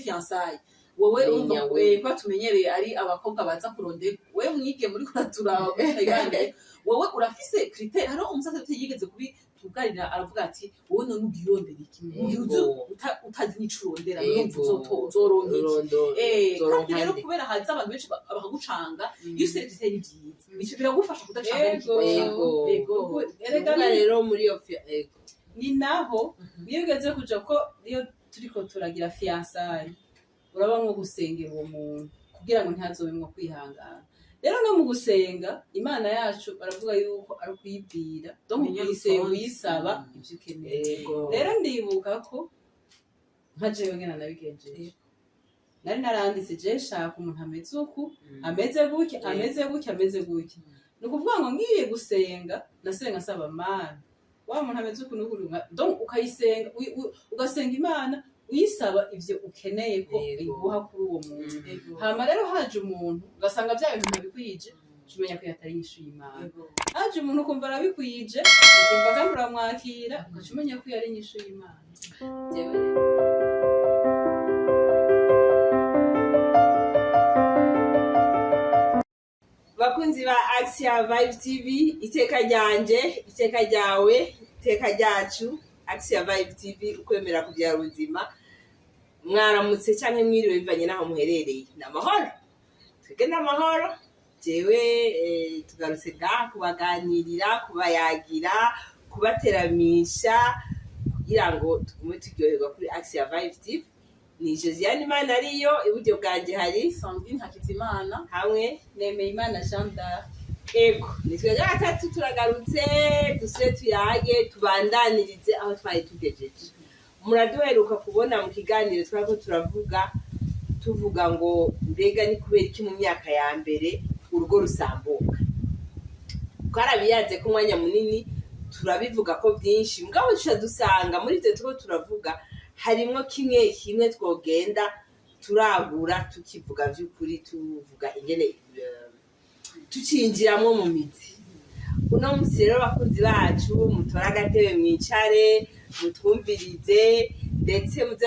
fiançailles wowe urumva ko tumenyereye ari abakobwa baza kurondera wewe mwige muri kuraturaba kuyigane wowe urafise critère haro umusatsi yigeze kubi tugarira aravuga ati wowe none ugirondera iki utazi n'icurondera uzoronka kandi rero kubera haza abantu benshi bakagucanga iyo userivise ni byiza bico biragufasha kudacanga yego erega rero muri iyo ni naho iyo ugeze kuja ko iyo turiko turagira fiançailles uraba nko gusengera uwo muntu kugira ngo ntazobemwo kwihangana rero no mu gusenga imana yacu baravuga yuko ari kuyibwira donc uyisenga uyisaba ivyo ukeneye rero ndibuka ko nka jewe ngena nabigenjeje nari naranditse je nshaka umuntu ameze uku ameze gutya ameze gutya ameze gutya ni ukuvuga ngo ngiye gusenga nasenga nsaba mana wa muntu ameze uku n'ukurunga donc ukayisenga ugasenga imana uyisaba ivyo ukeneye ko iguha kuri uwo muntu hama rero haje umuntu ugasanga vya bintu ntabikwije tumenya ko yatari inyishu y'Imana haje umuntu ukumva arabikwije ukumva kandi uramwakira ukacumenya ko yari inyishu y'Imana jewe bakunzi ba Axia Vibe TV iteka ryanje iteka ryawe iteka ryacu Axia Vibe TV ukwemera kubyara ubuzima mwaramutse cyane mwiriwe bivanye naho muherereye namahoro twege namahoro jewe tugarutse ngaha kubaganirira kubayagira kubateramisha kugira ngo tugume turyoherwa kuri Axia Vibe TV ni Josiane Imana ariyo iburyo bwanje hari Sandrine Hakizimana hamwe Nemeyimana Jean d'Arc ego nitwe gatatu turagarutse dusure tuyage tubandanirize aho twari tugejeje muraduheruka kubona mu kiganiro twako tuvuga ngo mbega ni kubera iki mu myaka ya mbere urugo rusambuka twarabiyaze ko umwanya munini turabivuga ko byinshi mugabo dusanga muri ivyo tuko turavuga harimwo kimwe twogenda turagura tukivuga vy'ukuri tuvuga ingene tucinjiramo mu mizi uno musi rero bakunzi bacu mutora agatebe mwicare mutwumvirize ndetse muze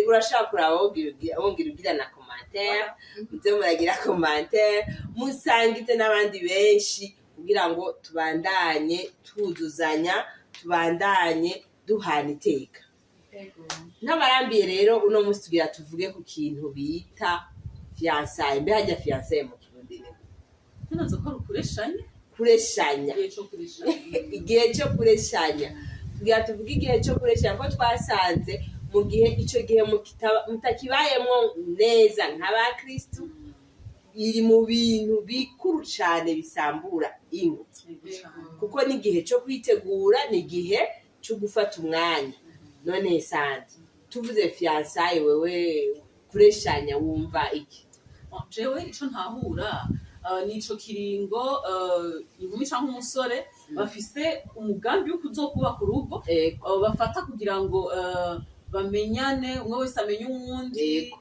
urashaka kuraba wongira ugira na commentaire muze muragira commentaire musangize n'abandi benshi kugira ngo tubandanye tuzuzanya tubandanye duhana iteka n'abarambiye rero uno musi tugira tuvuge ku kintu bita fiançailles mbe hajya fiançailles mu Kirundi ntazo ko kureshanya igihe cyo kureshanya tugira tuvuge igihe cyo kureshanya ko twasanze mu gihe ico gihe mutakibayemwo neza nk'abakristu iri mu bintu bikuru cane bisambura ingo kuko ni igihe cyo kwitegura ni igihe cyo gufata umwanya none sandi tuvuze fiançailles wewe kureshanya wumva iki jewe ico ntahura nico kiringo inkumi canke umusore bafise umugambi wo kuzokubaka urugo bafata kugira ngo bamenyane umwe wese amenye uwundi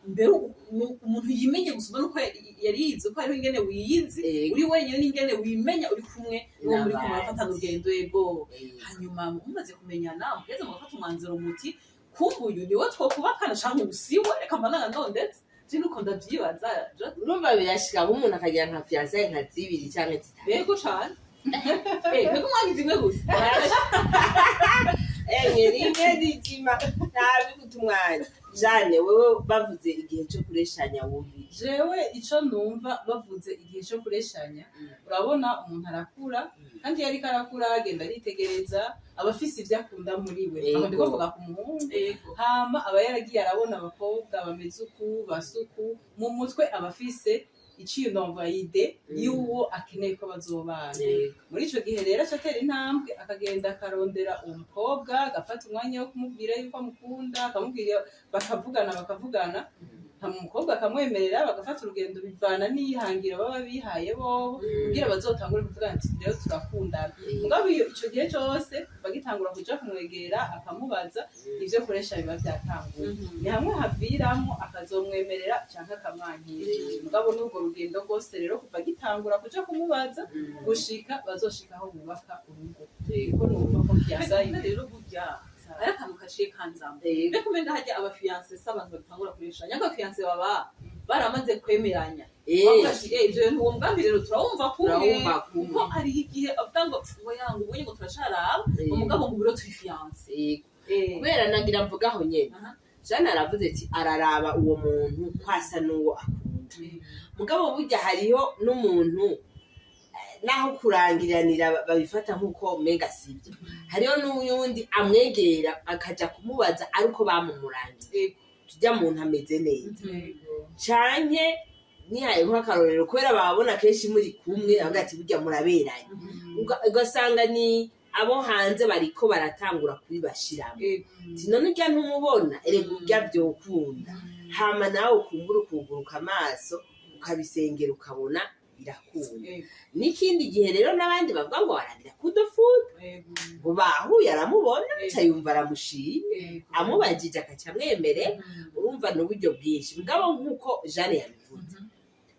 mbere umuntu yimenye gusoma nuko yarize ko hariho ingene wiyizi uri wenyine n'ingene wimenya uri kumwe n'uwo muri kumwe bafatana urugendo yego hanyuma mumaze kumenyana mugeze mugafata umwanzuro muti kumbuyu niwe twokubakana canke usiwe reka mbananga ndondetse nuko ndavyibaza urumva birashika umuntu akagira nka fiançailles nka zibiri canke zitatu yego cane ego mwagize imwe gusa rimwe rijima ntabi gutumwanya Jane wewe bavuze igihe cyo kureshanya wumva jewe ico numva bavuze igihe cyo kureshanya urabona umuntu arakura kandi yari karakura agenda aritegereza abafise ivyo akunda muri we aho ndiko vuga ku muhungu hama aba yaragiye arabona abakobwa bameze uku basuku mu mutwe abafise iciye ndumva ide yuwo akeneye ko bazobana muri ico gihe rero acatera intambwe akagenda akarondera umukobwa agafata umwanya wo kumubwira yuko amukunda akamubwira bakavugana umukobwa akamwemerera bagafata urugendo bivana n'iyihangira baba bihaye bobo kugira bazotangure kuvugana ati rero turakundana mugabo ico gihe cyose bagitangura kuja kumwegera akamubaza ivyo koresha biba byatanguye ni hamwe haviramo akazomwemerera canke akamwankira mugabo n'ubwo rugendo rwose rero kuva gitangura kuja kumubaza gushika bazoshikaho bubaka urugo kuko numva ko fiançailles rero burya ari akantu kaciye kanzamo mbega umenga harya abafiyanse s'abantu batangura kureshanya abafiyanse baba baramaze kwemeranya bavuga ati ivyo bintu uwo mugambi rero turawumva kumwe kuko hariho igihe avuga ngo yangu ubonye ngo turasharaba umugabo ngo biro turi fiyanse kubera nagira mvugaho nyene Jana aravuze ati araraba uwo muntu kwasa n'uwo akunda mugabo burya hariho n'umuntu naho kurangiranira babifata nk'uko menga sibyo hariho n'uyundi amwegera akaja kumubaza ariko bamumurangiye tujya muntu ameze neza canke nihaye nk'akarorero kubera babona kenshi muri kumwe hagati burya muraberanye ugasanga ni abo hanze bariko baratangura kubibashiramo none urya ntumubona erega urya vyokunda hama nawe ukumbura ukuguruka amaso ukabisengera ukabona birakunda n'ikindi gihe rero n'abandi bavuga ngo barangira kudofuda ngo bahuye aramubona yumva aramushimye amubajije akaca amwemere urumva n'uburyo bwinshi mugabo nk'uko Jane yabivuze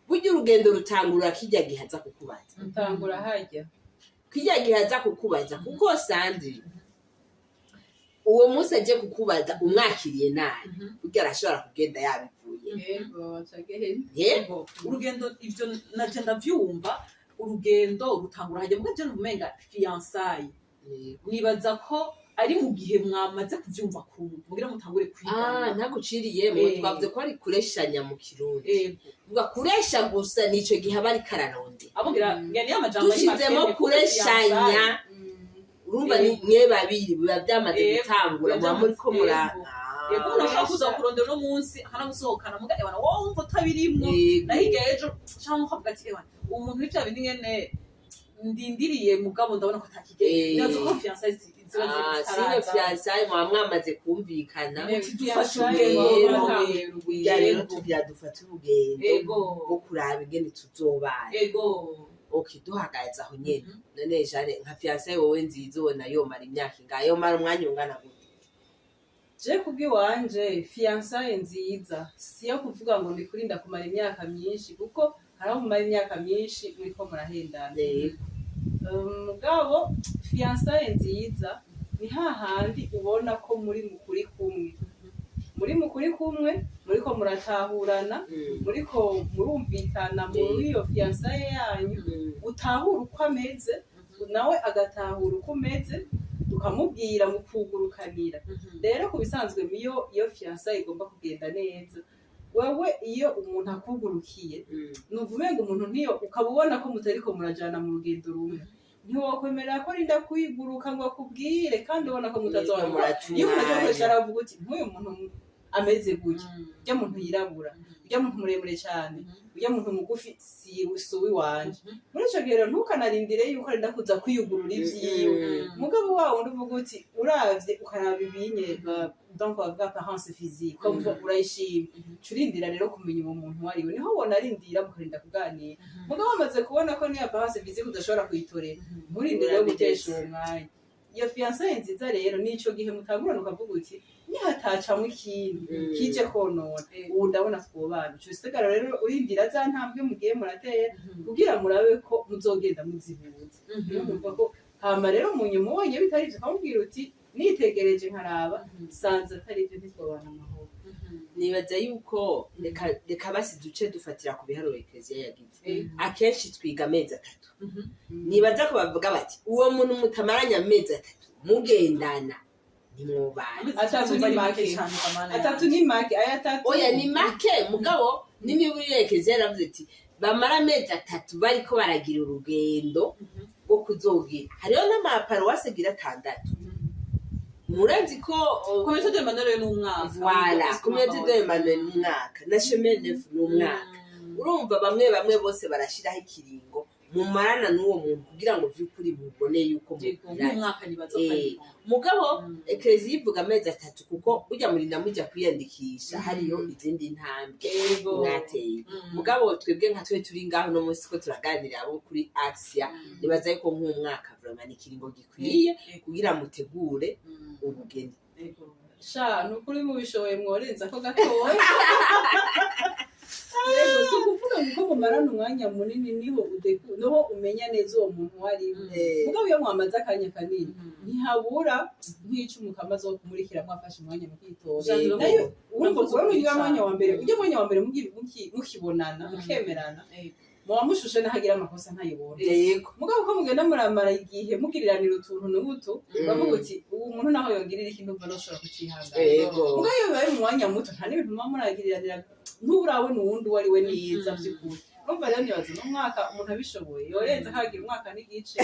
burya urugendo rutangura kirya gihe aza kukubaza rutangura hajya kirya gihe aza kukubaza kuko Sandri uwo munsi aje kukubaza umwakiriye nabi burya arashobora kugenda yabivuye yego urugendo ivyo naje ndavyumva urugendo rutangura hajya mbwa je numenga fiançailles nibaza ko ari mu gihe mwamaze kuvyumva kumwe mugira mutangure kwiga ntaguciriye mu twavuze ko ari kureshanya mu kirundi vuga kuresha gusa nico gihe abari kararonde abongira ngene y'amajambo tushizemo kureshanya urumva ni mwe babiri biba byamaze gutangura muri ko murana yego nashaka kuza kurondera no munsi hana gusohokana muga ebana wowe umva tabirimwo nahiga ejo cyangwa ukavuga ati ebana umuntu w'ivya bindi ngene ndindiriye mugabo ndabona ko atakigeye nazo confiance sine fiançailles mwamaze kumvikana dufashe urugendo rero tubyadufata urugendo bwo kuraba ingene tuzobana duhagaze aho nyene none Jane nka fiançailles wowe nziza ubona yomara imyaka ingahe yomara umwanya ungana gute je kubwiwanje fiançailles nziza siyo kuvuga ngo ndikurinda kumara imyaka myinshi kuko haraho mumara imyaka myinshi muriko murahendana mugabo fiançailles nziza ni hahandi ubona ko muri mukuri kumwe muriko muratahurana muriko murumvikana muri iyo fiançailles yanyu utahura uko ameze nawe agatahura uko umeze tukamubwira mu kugurukanira rero kubisanzwe iyo fiançailles igomba kugenda neza wewe iyo umuntu akugurukiye nuvumenga umuntu ntiyo ukabubona ko mutariko murajana mu rugendo rumwe ntiwokwemerera ko rinda kuyiguruka ngo akubwire kandi ubona ko mutazobana iyo umuntu aravuga uti nk'uyu muntu ameze gutya urya muntu yirabura urya muntu muremure cyane urya muntu mugufi si uwiwanje muri ico gihe rero ntukanarindire yuko rinda kuza kwiyugurura ivyiwe mugabo wawe undi uvuga uti uravye ukaraba ibinye donc bavuga apparence physique comme urayishima curindira rero kumenya uwo muntu wariwe niho wona arindira mukarinda kuganira mugabo amaze kubona ko ni apparence physique udashobora kuyitorera nturindire rero gutesha uwo mwanya iyo fiançailles nziza rero nico gihe mutangurana ukavuga uti nihatacamwe ikindi kije konona ubu ndabona twobana ico gisigara rero urindira za ntambwe mugiye muratera kugira murabe ko muzogenda muzihuza numva ko hama rero mu nyuma ubonye bitari ivyo ukamubwira uti nitegereje nkaraba sanze atari ivyo ntitwobana amahoro nibaza yuko reka basi duce dufatira ku biharuro Ecclesia yagize akenshi twiga amezi 3 nibaza ko bavuga bati uwo muntu mutamaranya amezi 3 mugendana nimubana atatu ni make aya atatu oya ni make mugabo n'imiburi Ecclesia yaravuze ati bamara amezi 3 bariko baragira urugendo rwo kuzogira hariho n'amaparuwasi agira 6 murazi ko communauté de Emmanuel n'umwaka voilà communauté de Emmanuel n'umwaka na chemin neuf n'umwaka urumva bamwe bose barashiraho ikiringo mumarana n'uwo muntu kugira ngo vyukuri mubone yuko umwaka nibaza mugabo Ecclesia ivuga amezi 3 kuko ujya muri ndamuja kwiyandikisha hariyo izindi ntambwe mwateye mugabo twebwe nka twe turi ngaho no munsi ko turaganira abo kuri Axia nibaza yuko nk'umwaka vraiment ikiringo gikwiye kugira mutegure ubugeni sha nukuri mubishoboye mworenza ko gatoya rero si ukuvuga ngo mumarana umwanya munini niho umenya neza uwo muntu uwo ari we mugabo iyo mwamaze akanya kanini ntihabura nk'icumi ukamaze wo kumurikira mwafashe umwanya mukitora nayo urumva kubona ujya mwanya wa mbere mukibonana mukemerana muba mushushe n'ahagira amakosa ntayibona mugabo ko mugenda muramara igihe mugiriranira utuntu n'ubutu bavuga uti ubu muntu naho yongirira ikintu mva noshobora kucihangana mugabo iyo bibaye mu mwanya muto nta n'ibintu muba muragiriranira nturabona uwundi uwo ari we neza by'ukuri urumva rero nibaza n'umwaka umuntu abishoboye yorenze akagira umwaka n'igice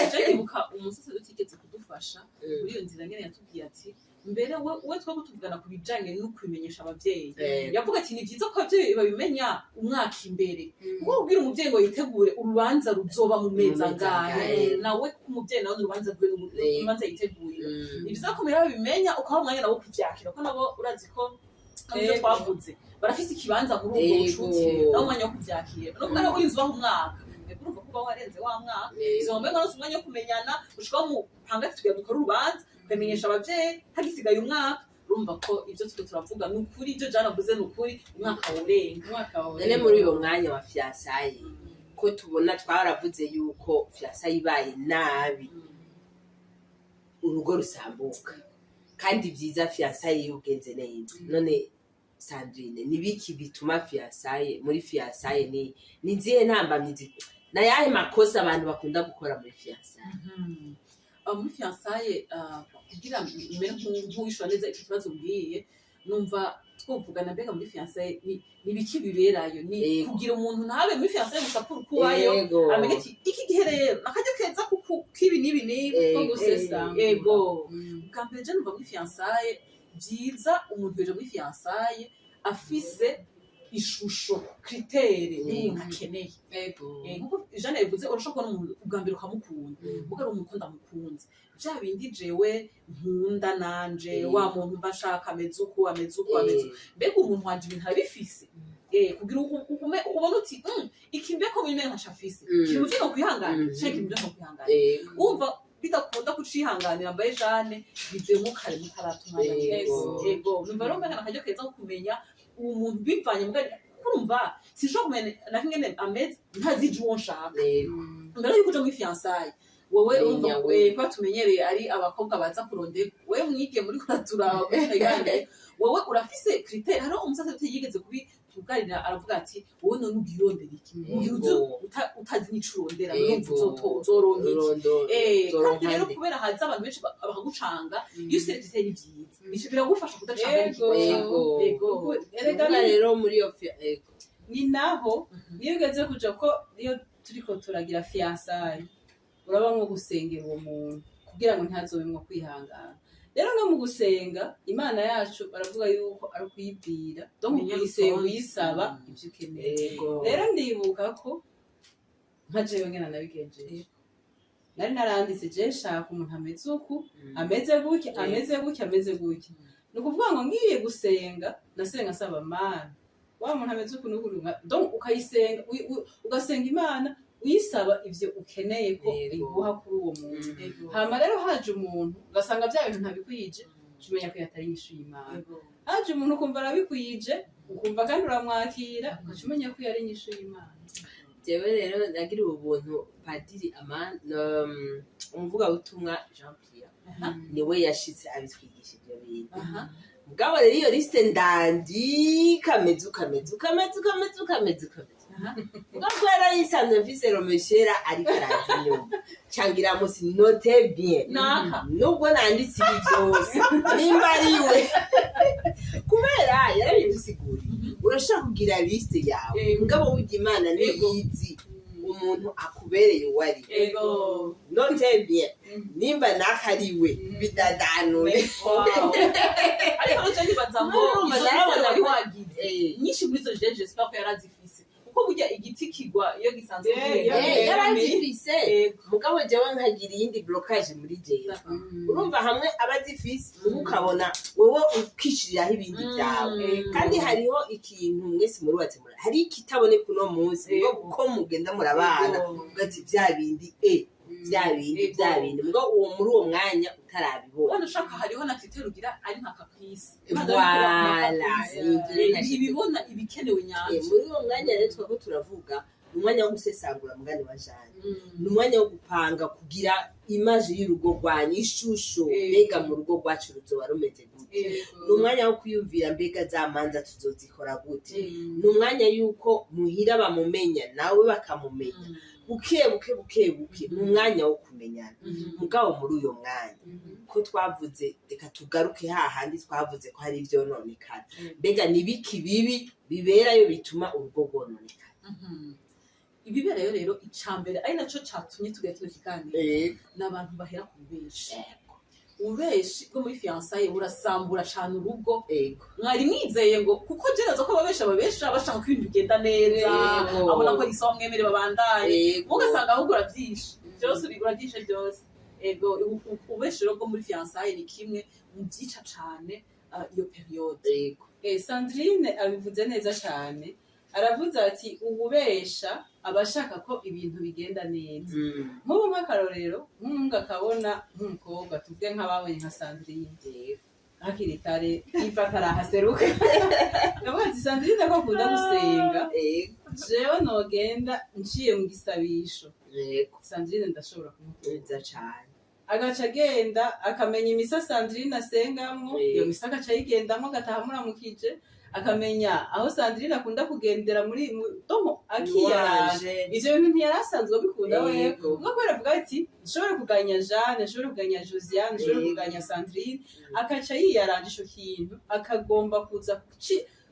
ndibuka umusase dutigeze kudufasha muri iyo nzira nyene yatubwiye ati mbere we twaba tuvugana ku bijanye no kubimenyesha abavyeyi yavuga ati ni vyiza ko abavyeyi babimenya umwaka imbere kuko ubwira umuvyeyi ngo yitegure urubanza ruzoba mu mezi angahe nawe k'umuvyeyi nawe urubanza rwe n'urubanza yiteguye ni vyiza ko mbere babimenya ukaha umwanya nabo kuvyakira ko nabo urazi ko nabyo twavuze barafise ikibanza muri ubwo bucuti nawe umwanya wo kuvyakira no kuba urinze ubaho umwaka urumva kuba warenze wa mwaka izo mbere ngo umwanya wo kumenyana ushika mu hangati tugiye dukora urubanza kumenyesha abavyeyi hagisigaye umwaka urumva ko ivyo twe turavuga n'ukuri ivyo jana vuze n'ukuri umwaka urenga none muri uyo mwanya wa fiançailles ko tubona twaravuze yuko fiançailles ibaye nabi urugo rusambuka kandi vyiza fiançailles yugenze neza none Sandrine nibiki bituma fiançailles muri fiançailles ni nziye ntambamye na yahe makosa abantu bakunda gukora muri fiançailles muri fiançailles kugira mbere nk'uwishura neza icyo kibazo mbwiye numva twovugana mbega muri fiançailles ni biki biberayo ni kugira umuntu ntabe muri fiançailles gusa kubayo amenye ati iki gihe rero akajya keza kibi nibi ko gusesa yego kambe je numva muri fiançailles vyiza umuntu yeje muri fiançailles afise ishusho kritere akeneye nkuko Jeanne yavuze urashobora kubona umuntu ubwa mbere ukamukunda ubwo ari umuntu ndamukunze vya bindi jewe nkunda nanje wa muntu mbashaka ameze uko mbega umuntu wanje ibintu abifise kugira ukubona uti iki mbeko bimwe nkashafise kintu cyo kwihangana cyo cyo kwihangana umva bidakunda kucihanganira mbaye Jeanne bivemo kare mutaratumanya yego numva rero mbega nakajya keza kumenya umuntu bivanye mbwa kurumva sinshobora kumenya nakingene ameze ntazije uwo nshaka mbere yuko uje muri fiançailles wowe urumva ko tumenyereye ari abakobwa baza kurondera wewe mwige muri kuratura wowe urafise critère haro umusase yigeze kubi tugarira aravuga ati wowe none ubwirondera iki utazi n'icurondera n'umva uzoronka iki kandi rero kubera haza abantu benshi bakagucanga iyo userekise ni vyiza biragufasha kudacanga yego erekana rero muri iyo ni naho iyo ugeze kuja ko iyo turiko turagira fiançailles uraba nko gusengera uwo muntu kugira ngo ntazobimwo kwihangana rero no mu gusenga Imana yacu baravuga yuko ari kuyibwira donc kuyisenga uyisaba ivyo ukeneye rero ndibuka ko nka jewe ngena nabigenjeje nari naranditse je nshaka umuntu ameze uku ameze gutya ni ukuvuga ngo ngiye gusenga nasenga nsaba Imana wa muntu ameze uku n'ukurunga donc ukayisenga ugasenga Imana uyisaba ivyo ukeneye ko iguha kuri uwo muntu hama rero haje umuntu ugasanga bya bintu ntabikwije tumenya ko yatari inyishu y'Imana haje umuntu ukumva arabikwije ukumva kandi uramwakira ukacumenya ko yari inyishu y'Imana jewe rero nagira ubuntu Padiri Amand umuvuga butumwa Jean Pierre niwe yashitse abitwigisha ibyo bintu mugabo rero iyo liste ndandika kameze ubwo yarayisanze mfise romeshera ariko arazi nyuma cangira musi note bien nubwo nanditse ibi byose nimba ariwe kubera yarabidusiguriye urashaka kugira liste yawe mugabo w'Imana Imana niyizi umuntu akubereye uwari note bien nimba nakariwe bidadanure ariko nacyo nibaza ngo izo wagize nyinshi muri zo jeje j'espère ko yarazifise kuko burya igiti kigwa iyo gisanzwe yarazifise mugabo jewe nkagira iyindi blocage muri jewe urumva hamwe abazifise ukabona wewe ukishiriraho ibindi byawe kandi hariho ikintu mwese murubatse hari ikitaboneka uno munsi ko mugenda murabana ugati bya bindi bya bindi ngo uwo muri uwo mwanya utarabibona wanda ushaka hariho na critère ugira ari nka caprice voilà ibibona ibikenewe nyanza muri uwo mwanya rero twako turavuga umwanya wo gusesangura mugani wa jane ni umwanya wo gupanga kugira imaje y'urugo rwanyu ishusho mbega mu rugo rwacu ruzoba rumeze gute ni umwanya wo kwiyumvira mbega za manza tuzozikora gute ni umwanya yuko muhira bamumenya nawe bakamumenya buke ni umwanya wo kumenyana mugabo muri uyo mwanya ko twavuze reka tugaruke hahandi twavuze ko hari ivyononekana mbega nibiki bibi biberayo bituma urugo rwononekana ibiberayo rero icambere ari naco catumye tugira kino kiganiro n'abantu bahera ku ubeshi bwo muri fiançailles burasambura cyane urugo mwari mwizeye ngo kuko jerezo ko babesha bashaka ko ibintu bigenda neza abona ko risawa mwemere babandanye mugasanga ahubwo uravyishe byose biguragishe byose ego ubeshi rero bwo muri fiançailles ni kimwe mu vyica cane iyo periode Sandrine abivuze neza cyane aravuze ati ububesha abashaka ko ibintu bigenda neza nk'ubu nk'akarorero nk'umuhungu akabona nk'umukobwa tuvuge nk'ababonye nka Sandrine hakiri kare iva atarahaseruka ndavuga ati Sandrine ko akunda gusenga jewe nogenda nciye mu gisabisho Sandrine ndashobora kumukunda cyane agaca agenda akamenya imisa Sandrine asengamwo iyo misa agaca ayigendamwo agataha muramukije akamenya aho Sandrine akunda kugendera muri tomo akiyaraje ivyo bintu ntiyarasanzwe bikunda wewe ngo kwera avuga ati nshobora kuganya Jeanne nshobora kuganya Josiane nshobora kuganya Sandrine akaca yiyaranje ico kintu akagomba kuza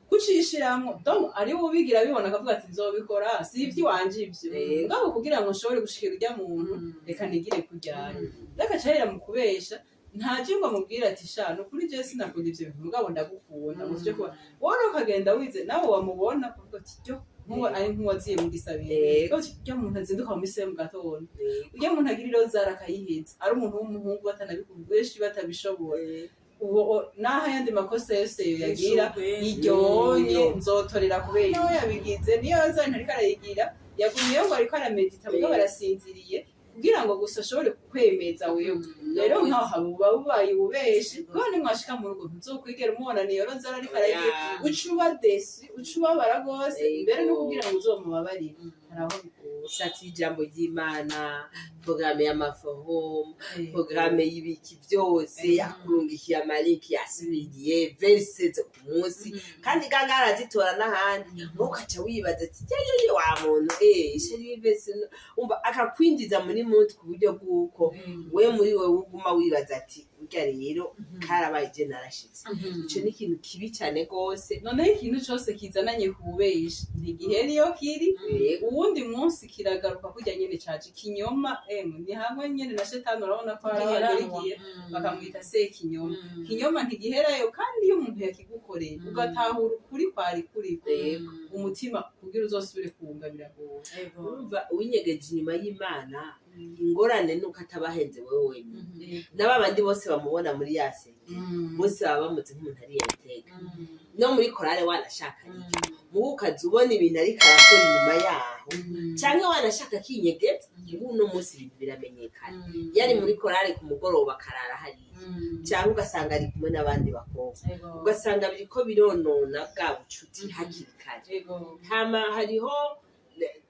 kucishiramwo tomo ari ubigira bibona akavuga ati nzobikora si ivyo wanje ivyo ngabo kugira ngo nshobore gushikira urya muntu reka nigire kujyana akaca yera mu kubesha ntaje ngo amubwire ati sha no kuri je sinakunda ivyo bintu mugabo ndagukunda muvyo ko wowe ukagenda wize nawe wamubona uvuga ati cyo nkuwo ari nkuwaziye mu gisabire cyo muntu azinduka mu mise mu gatondo ujye muntu agiriro zara kayiheza ari umuntu w'umuhungu batanabikubweshi batabishoboye uwo naha yandi makosa yose yagira iryonye nzotorera kubera nawe yabigize niyo zari ntariko arayigira yagumiyeho ngo ariko aramedita mugabo arasinziriye kugira ngo gusa ashobore kwemeza wewe rero nkaho habuba bubaye ububeshi none mwashika mu rugo ntuzokwigera umubona niyo rozara ariko aragiye ucuba desi ucubabara gose mbere no kugira ngo uzomubabarire haraho sati ijambo ry'Imana programme y'amaforum programme y'ibiki byose yakurungikiye amaliki yasiriye verses ku munsi kandi gangara zitora n'ahandi ukaca wibaza ati yewe wa muntu sheri verses umva akakwinjiza muri muti ku buryo bw'uko we muri we uguma wibaza ati urya rero karabaye je narashitse ico ni ikintu kibi cyane gose noneho ikintu cyose kizananye ku bubeshi ntigihera iyo kiri uwundi munsi kiragaruka kujya nyene caje kinyoma ni hamwe nyene na shetani urabona ko harabarigiye bakamwita se kinyoma ntigiherayo kandi iyo umuntu yakigukoreye ugatahura ukuri kwari kuriko umutima kugira uzosubire kuwungabira urumva uwinyegeje inyuma y'Imana ingorane nuko atabahenze wewe wenyine n'abandi bose bamubona muri yasenge bose baba bamutse nk'umuntu ari yateka no muri korale wanashaka mubu ukaza ubona ibintu ariko arakora inyuma yaho cyangwa wanashaka kinyegeza uno munsi ibintu biramenyekana yari muri korale ku mugoroba karara hariya cyangwa ugasanga ari kumwe n'abandi bakobwa ugasanga biriko bironona bwa bucuti hakiri kare hama hariho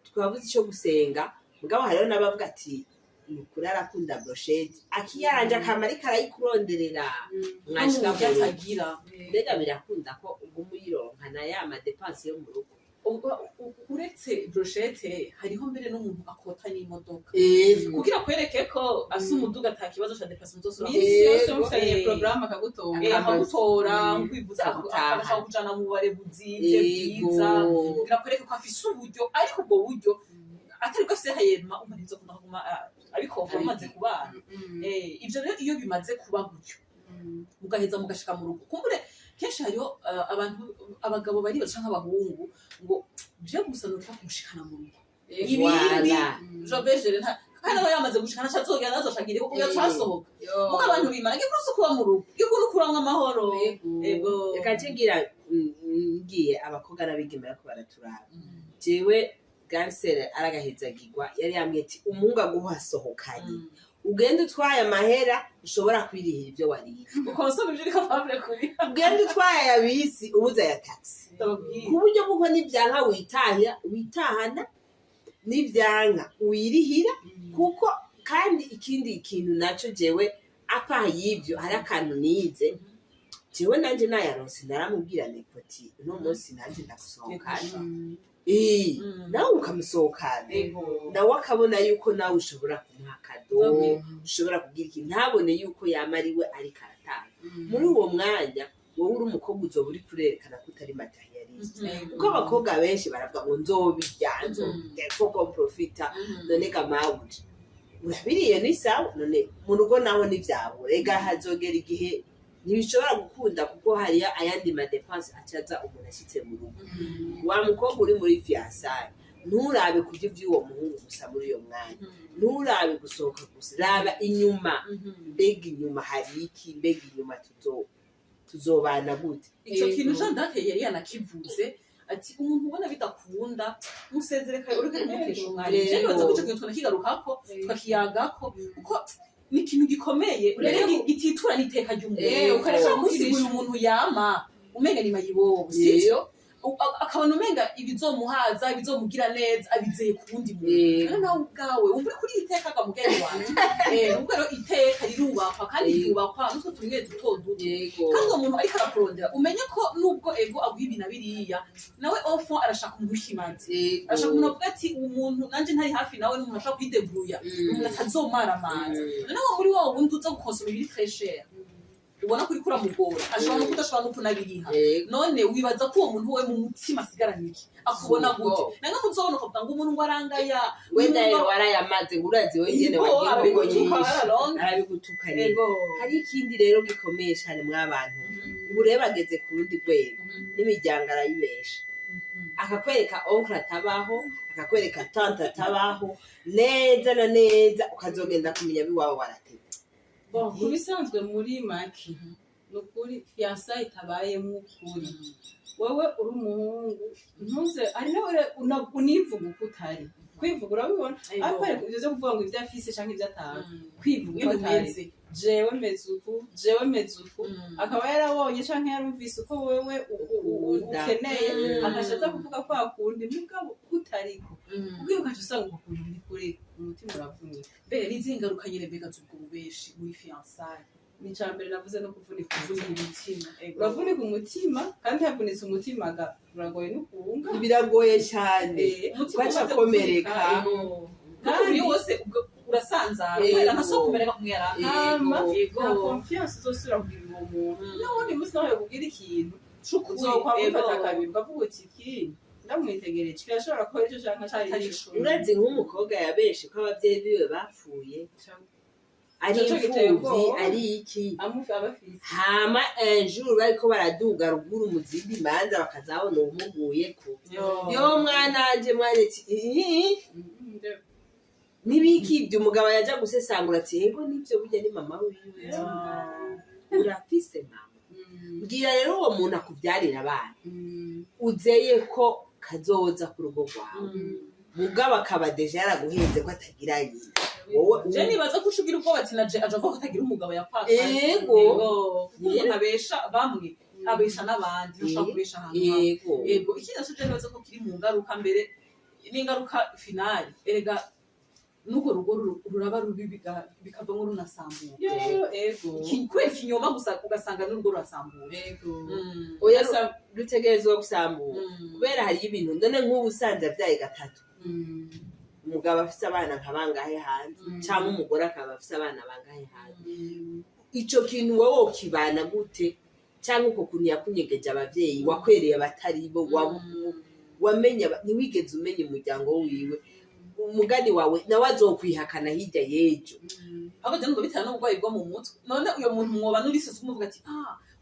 twavuze icyo gusenga mugabo hariho n'abavuga ati nukuri arakunda brochette akiyaranje akamari karayikuronderera mwashika byatagira mbega birakunda ko umuyironka na ya madepense yo mu rugo uretse brochette hariho mbere n'umuntu akota n'imodoka kugira kwereke ko asa umuduga ata kibazo cha depense muzosura yose mufanye programme akagutora nkwivuza akashaka kujana mu bare buzije bwiza birakwereka ko afise uburyo ariko ubwo buryo atari ko se hayema umarizo kunaguma abikova umaze kubana ivyo rero iyo bimaze kuba gutyo mugaheza mugashika mu rugo kumbure kenshi hariho abantu abagabo bari baca nk'abahungu ngo je gusanuka kumushikana mu rugo ibindi jobejere nta kandi aho yamaze gushikana cyazogera nazashagire kuko yacasohoka muko abantu bimara gikurusu kuba mu rugo gikuru kuramwa amahoro ego ekacigira ngiye abakobwa n'abigeme ko baraturaba jewe Gansere aragahezagirwa yari yambwiye ati umuhungu aguhasohokanye ugenda utwaye amahera ushobora kwirihira ibyo wariye ukonsoma ibyo uri capable kuri ugenda utwaye ya bisi ubuza ya taxi ku buryo bw'uko n'ibyanka witahana n'ibyanka wirihira kuko kandi ikindi kintu nacyo jewe apa y'ibyo hari akantu nize jewe nanje nayaronse naramubwira nepoti uno munsi nanje ndagusohokana nawe ukamusohokana nawe akabona yuko nawe ushobora kumuha akado ushobora kubwira ikintu ntabone yuko yamariwe ariko aratanga muri uwo mwanya wowe uri umukobwa uzoba uri kurerekana ko utari materialiste kuko abakobwa benshi baravuga ngo nzobirya nzobirya profita none gamawuje urabiriye ni sawa none mu rugo naho n'ivyabo rega hazogera igihe ntibishobora gukunda kuko hari ayandi madepense acaza umuntu ashitse mu rugo wa mukobwa uri muri fiançailles nturabe kurya ivy'uwo muhungu gusa muri iyo mwanya nturabe gusohoka gusa raba inyuma mbega inyuma hari iki mbega inyuma tuzobana gute icyo kintu Jean d'Arc yari yanakivuze ati umuntu ubona bidakunda musezereka ureke kumutesha umwanya rero baza kuca kintu tunakigarukako twakiyagako kuko ni ikintu gikomeye rero gititura n'iteka ry'umuntu ukareka gusigura umuntu yama umenga ni mayibobo sivyo akabona umenga ibizomuhaza ibizomugira neza abizeye ku wundi muntu rero nawe ubwawe wumva kuri iteka kamugeni wanje ubwo rero iteka rirubakwa kandi rirubakwa nutwo tumwe duto duto kandi uwo muntu ariko arakurondera umenye ko nubwo ego aguha ibi na biriya nawe ofo arashaka umuntu w'ikimazi arashaka umuntu avuga ati umuntu nanje ntari hafi nawe n'umuntu ashaka kwidevuya umuntu atazomara amazi noneho muri wowe wundi uza gukonsoma ibiri très cher ubona kuri kura mugora ashobora no kudashobora no kunabiriha none wibaza ko uwo muntu we mu mutima asigaranye iki akubona gute nanga muzobona ukavuga ngo umuntu warangaya wenda rero warayamaze urazi we nyene wagiye arabigutuka rero hari ikindi rero gikomeye cyane mw'abantu ubu rero bageze ku rundi rwego n'imiryango arayibesha akakwereka oncle atabaho akakwereka tante atabaho neza na neza ukazogenda kumenya biwawe warateze kubisanzwe muri maki nukuri fiançailles itabayemo ukuri wewe uri umuhungu ntuze ari nawe univuga uko utari kwivuga urabibona ariko ibyo byo kuvuga ngo ibyo afise canke ibyo atanga kwivuga uko utari jewe meze uku akaba yarabonye canke yarumvise uko wewe ukeneye agashaza kuvuga ko akundi mugabo kutariko ubwiye ugaca usanga ukuntu ni kure umutima uravunika mbere n'izingaruka nyene mbega z'ubwo bubeshi muri fiançailles ni icambere navuze no kuvunika umutima uravunika umutima kandi havunitse umutima uragoye no kuwunga biragoye cyane ugaca akomereka kandi wose urasanzara kubera ntaso kumereka kumwe yarahama nta confiance uzosubira kugira uwo muntu n'ubundi munsi nawe yobwira ikintu uzokwamufata kabiri ukavuga uti iki ndamwitegereje kirashobora kuba icyo canke cari ico urazi nk'umukobwa yabeshe ko abavyeyi biwe bapfuye ari imfuvyi ari iki hama ejo bariko baraduga ruguru mu zindi manza bakazabona uwumuguyeko yo mwananje mwaretse nibikibye umugabo yaja gusesangura ati yego nivyo burya ni mama wiwe urafise mama mbwira rero uwo muntu akuvyarira abana uzeye ko kazoza ku rugo rwawe mugabo akaba deja yaraguhenze ko atagira nyina je nibaza ko ushugira ubwoba ati naje aje avuga ko atagira umugabo yapfaka yego umuntu abesha bamwe abesha n'abandi ushaka kubesha ahantu yego ikindi cyo nibaza ko kiri mu ngaruka mbere n'ingaruka finali erega nuko rugo ruraba rubibiga bikavamo runasambura yego kubera ikinyoma gusa ugasanga n'urugo rurasambura yego oya rutegerezwa gusambura kubera hari ibintu none nk'ubusanze abyaye gatatu umugabo afise abana nkabangahe hanze cyangwa umugore akaba afise abana bangahe hanze ico kintu wowe ukibana gute cyangwa uko kuntu yakunyegeje abavyeyi wakwereye abatari bo wamenye ntiwigeze umenya umuryango wiwe umugani wawe nawe azokwihakana hirya yejo ahubwo nubwo bitana n'ubugwayi bwo mu mutwe none uyo muntu mwoba n'urisi umuvuga ati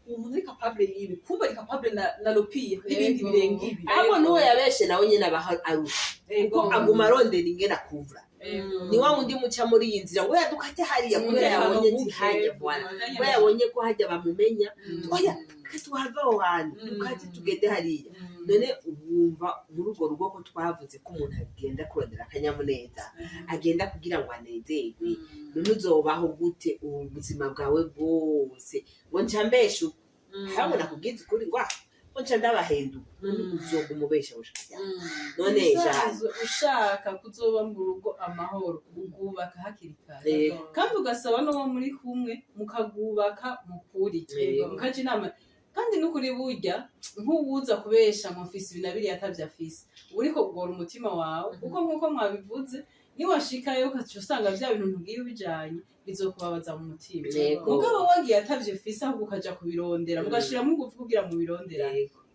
uwo muntu ari capable yibi kumva ari capable na lopiye n'ibindi birenga ibi ahubwo n'uwo yabeshe nawe nyene abaha arusha ko aguma arondera ingene akuvura ni wa wundi muca muri iyi nzira ngo yadukate hariya kubera yabonye ati hajya bwana kubera yabonye ko hajya bamumenya oya reka tuhava aho hantu tukati tugende hariya none wumva muri urwo rugo ko twavuze ko umuntu agenda kurondera akanyamuneza agenda kugira ngo anezerwe none uzobaho gute ubu buzima bwawe bwose ngo nca mbesha habona kubwiza ukuri ngo nca ndabahenduka uzoga umubesha bushaka none ushaka kuzoba mu rugo amahoro ugubaka hakiri kare kandi ugasaba n'uwo muri kumwe mukagubaka mukuri mukaja inama kandi n'ukuri burya nk'uwuza kubesha mufise ibintu abiri atavye afise uriko kugora umutima wawe kuko nk'uko mwabivuze niwashikayo ukaca usanga vya bintu ntugiye ubijanye bizokubabaza mu mutima mugabo wagiye atavye ufise ahubwo ukaja kubirondera mugashiramo ingufu kugira mu birondera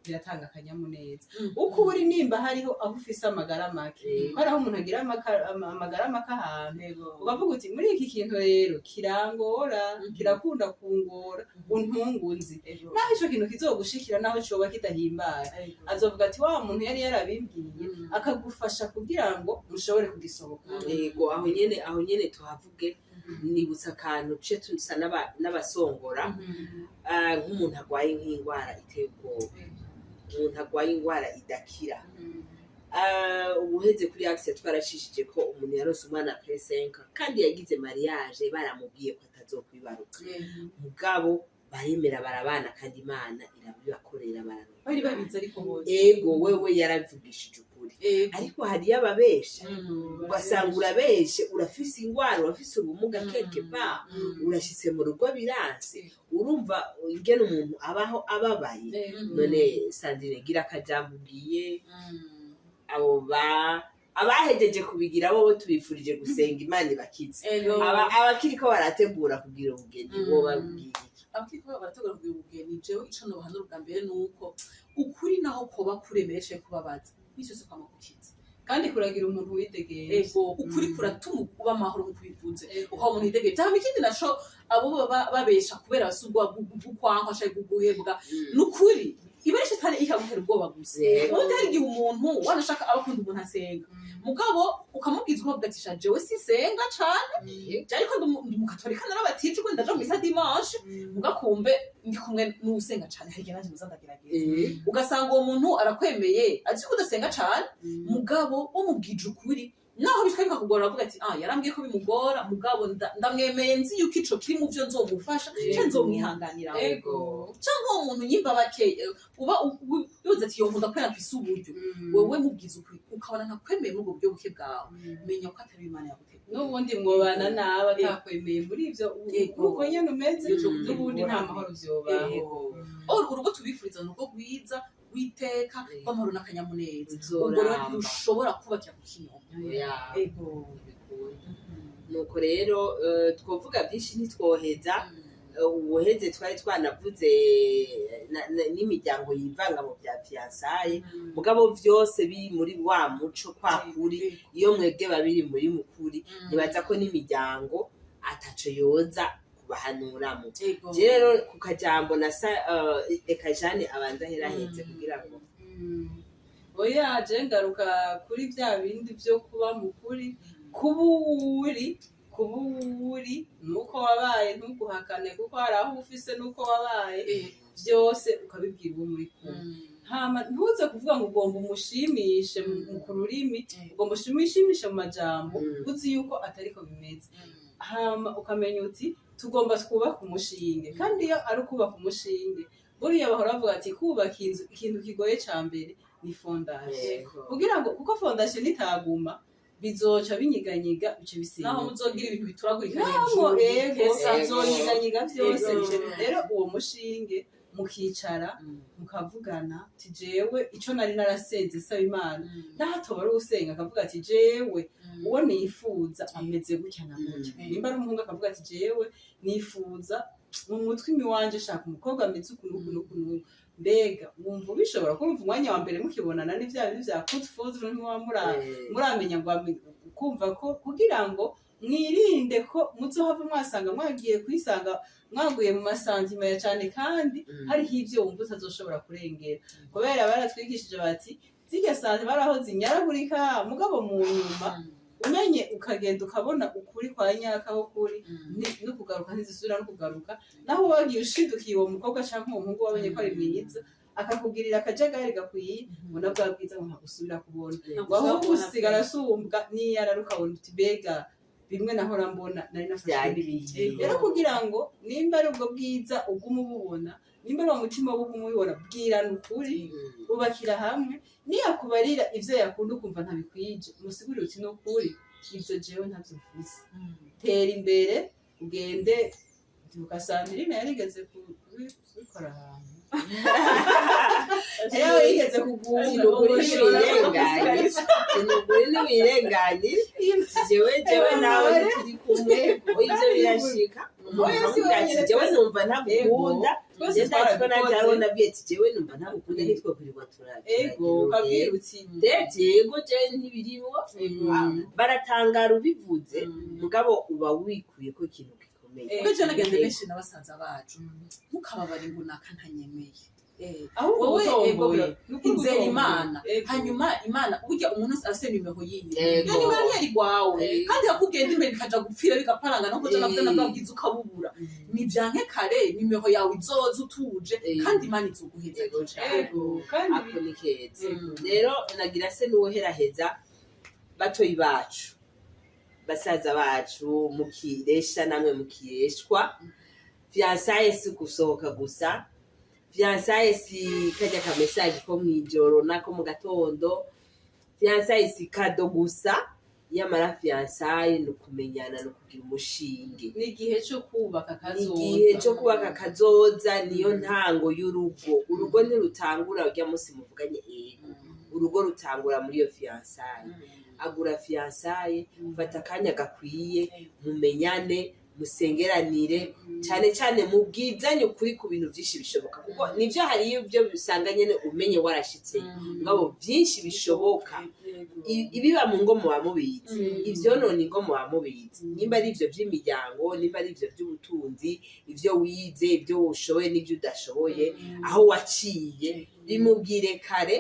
biratanga akanyamuneza uko uri nimba hariho aho ufise amagara make hari aho umuntu agira amagara make ahantu ukavuga uti muri iki kintu rero kirangora kirakunda kungora untungunzi naho ico kintu kizogushikira naho coba kidahimbaye azovuga ati wa muntu yari yarabimbwiye akagufasha kugira ngo mushobore kugisohoka yego aho nyene tuhavuge nibutsa akantu ce tusa n'abasongora nk'umuntu agwaye nk'indwara iteye ubwoba umuntu agwaye indwara idakira ubuheze kuri Axe twaracishije ko umuntu yarose umwana pre-5 kandi yagize mariage baramubwiye ko atazokwibaruka mugabo baremera barabana kandi Imana irabibakorera bari babizi ariko bose ego wewe yaravugishije ukuri ariko hari ababesha ugasanga urabeshe urafise indwara urafise ubumuga keke ba urashitse mu rugo biranse urumva ingene umuntu abaho ababaye none Sandrine gira akajambo ugiye abo abahejeje kubigira bo tubifurije gusenga Imana ibakize abakiriko barategura kugira ubugeni bo babwiye abakiriko barategura kugira ubugeni jewe ico no bahanura bwa mbere nuko ukuri naho koba kuremereshe kubabaza nico se kwamagukiza kandi kuragira umuntu witegeye ukuri kuratuma kuba amahoro nk'ubivuze uko umuntu yitegeye cyangwa ikindi naco abo babesha kubera basubwa gukwanka ashaka guhebwa n'ukuri ibarishe kandi ikaguhera ubwoba gusa utari igihe umuntu wanashaka abakunda umuntu asenga mugabo ukamubwiza uko bwatisha jewe sisenga cane ariko ndi mukatolika narabatijwe ndaje mu misa dimanche mugakumbe ndi kumwe n'usenga cane hari igihe naje muzandagerageza ugasanga uwo muntu arakwemeye azi ko udasenga cane mugabo umubwije ukuri naho bitweka kugora avuga ati yarambwiye ko bimugora mugabo ndamwemeye nzi yuko ico kiri mu byo nzomufasha cyo nzomwihanganira cyangwa umuntu yimba bakeye uba yuze ati yo nkunda kwera mfise uburyo wewe mubwiza ukuri ukabona ntakwemeye mu buryo buke bwawe menya ko atari Imana yagutegeka n'ubundi mwobana naba atakwemeye muri ivyo uko nyene umeze n'ubundi nta mahoro vyobaho urugo tubifuriza nuko gwiza witeka bamahoro n'akanyamuneza ubwo rero ushobora kubakira ku kinyoma nuko rero twovuga byinshi ntitwoheza ubuheze twari twanavuze n'imiryango yivanga mu bya fiansaye mugabo vyose biri muri wa muco kwa kuri iyo mwebwe babiri muri mukuri nibaza ko n'imiryango ataco yoza kubahanuramo rero ku kajambo na eka Jane abanza herahetse kugira ngo oya je ngaruka kuri vya bindi vyo kuba mukuri kuburi nuko wabaye ntuguhakane kuko hari aho ufise nuko wabaye vyose ukabibwira uwo muri kumwe hama ntuze kuvuga ngo ugomba umushimishe mu kururimi ugomba umushimishe mu majambo uzi yuko atariko bimeze hama ukamenya uti tugomba twubaka umushinge kandi iyo ari ukubaka umushinge buriya bahora bavuga ati kubaka inzu ikintu kigoye ca mbere ni fondation kugira ngo kuko fondation nitaguma bizoca binyiganyiga bice bisinda naho muzogira ibintu bituragurika hejuru bizonyiganyiga vyose rero uwo mushinge mukicara mukavugana ati jewe ico nari narasenze saba Imana nahatobara usenga akavuga ati jewe uwo nifuza ameze gutya na gutya nimba ari umuhungu akavuga ati jewe nifuza mu mutwe imiwanje shaka umukobwa ameze ukuntu mbega wumva bishobora kumva umwanya wa mbere mukibonana n'ivya bintu vya coup de foudre muramenya ngo kumva ko kugira ngo mwirinde ko muzohava mwasanga mwagiye kwisanga mwaguye mu masanzima ya cane kandi hariho ivyo wumva utazoshobora kurengera kubera baratwigishije bati zirya sanze baraho zinyaragurika mugabo mu nyuma umenye ukagenda ukabona ukuri kwa nyaka aho kuri no kugaruka ntizisubira no kugaruka naho wagiye ushidukiye uwo mukobwa canke uwo muhungu wabonye ko ari mwiza akakugirira akajagari gakwiye ubona bwa bwiza ngo ntagusubira kubona ahubwo usigara asumbwa niyararuka ukabona uti mbega bimwe nahora mbona nari nafashe rero kugira ngo nimba ari ubwo bwiza uguma ububona nimba ari umutima w'uguma ubibona bwirana ukuri ubakira hamwe niyakubarira ivyo yakunda ukumva ntabikwije umusigurire uti n'ukuri ivyo jewe ntavyo mfise tera imbere ugende ukasandira yarigeze kubikora ahantu Eyo yigeze kugumya Sinuguri n'ibirengani jewe nawe turi kumwe ivyo birashika jewe numva ntabukunda ndetse najyarona byeti jewe numva ntabukunda nitwe kurirwa turabye ego kabwira uti yego je ntibirimo baratangara ubivuze mugabo uba wikuye ko ikintu kuko je nagende benshi n'abasaza bacu mukababari ngo nakantanyemeye wowe inzera imana hanyuma imana burya umuntu afise nimero yiwe hanyuma ntiyari gwawe kandi yakugenda imbere bikaja gupfira bigaparanga no kuja navyo nababwiza ukabubura ni vyanke kare nimero yawe izoza utuje kandi imana izoguheza kandi akonikeze rero nagira se nuwoheraheza batoyi bacu basaza bacu mukiresha namwe mukireshwa fiançailles si gusohoka gusa fiançailles si kajya ka message ko mwijoro nako mu gatondo fiançailles si kado gusa yamara fiançailles no kumenyana no kugira umushinge ni igihe cyo kubaka kazoza igihe cyo kubaka kazoza niyo ntango y'urugo ntirutangura urya munsi muvuganye urugo rutangura muri iyo fiançailles agura fiançailles fata akanya gakwiye mumenyane musengeranire cyane mubwizanye ukuri ku bintu byinshi bishoboka kuko nivyo hari ibyo bisanga nyene umenye warashitse ngabo byinshi bishoboka ibiba mu ngo muba mubizi ivyo none ngo muba mubizi nimba ari ivyo by'imiryango nimba ari ivyo by'ubutunzi ivyo wize ivyo ushoboye n'ivyo udashoboye aho waciye bimubwire kare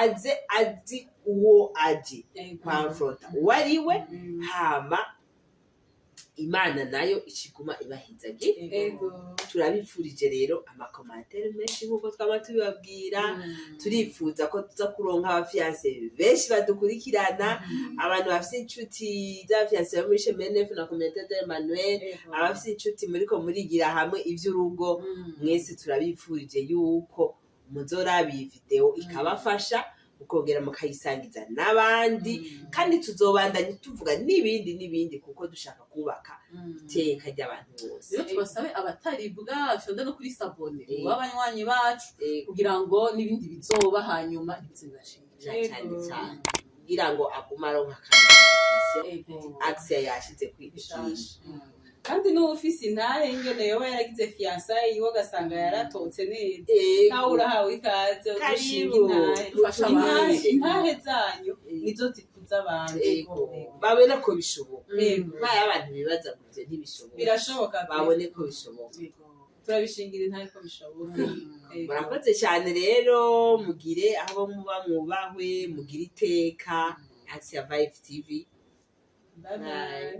azi uwo aje kwamfrota wariwe hama Imana nayo ikiguma ibahizage turabifurije rero amakomantere menshi nkuko twaba tubibabwira turifuza ko tuza kuronka abafiance benshi badukurikirana abantu bafite inshuti z'abafiance bo muri Chemenef na communauté d'Emmanuel abafite inshuti muriko murigira hamwe ivy'urugo mwese turabifurije yuko muzoraba iyi video ikabafasha ukongera mukayisangiza n'abandi kandi tuzobandanye tuvuga n'ibindi kuko dushaka kubaka iteka ry'abantu bose rero tubasabe abatarivuga bashonda no kuri sabone babanywanyi bacu kugira ngo n'ibindi bizoba hanyuma ntibizibashimira cyane kugira ngo agumaronka access yashize kwibishisha kandi n'ufisi ntahe ingene yoba yaragize fiançailles yiwe gasanga yaratotse neza nawe urahawe ikaze uzushinga intahe zanyu nizo zikuza abantu babone ko bishoboka baye abantu bibaza ngo ivyo ntibishoboka birashoboka babone ko bishoboka turabishingira intahe ko bishoboka murakoze cyane rero mugire aho muba mwubahwe mugire iteka Asia Vibe TV bye.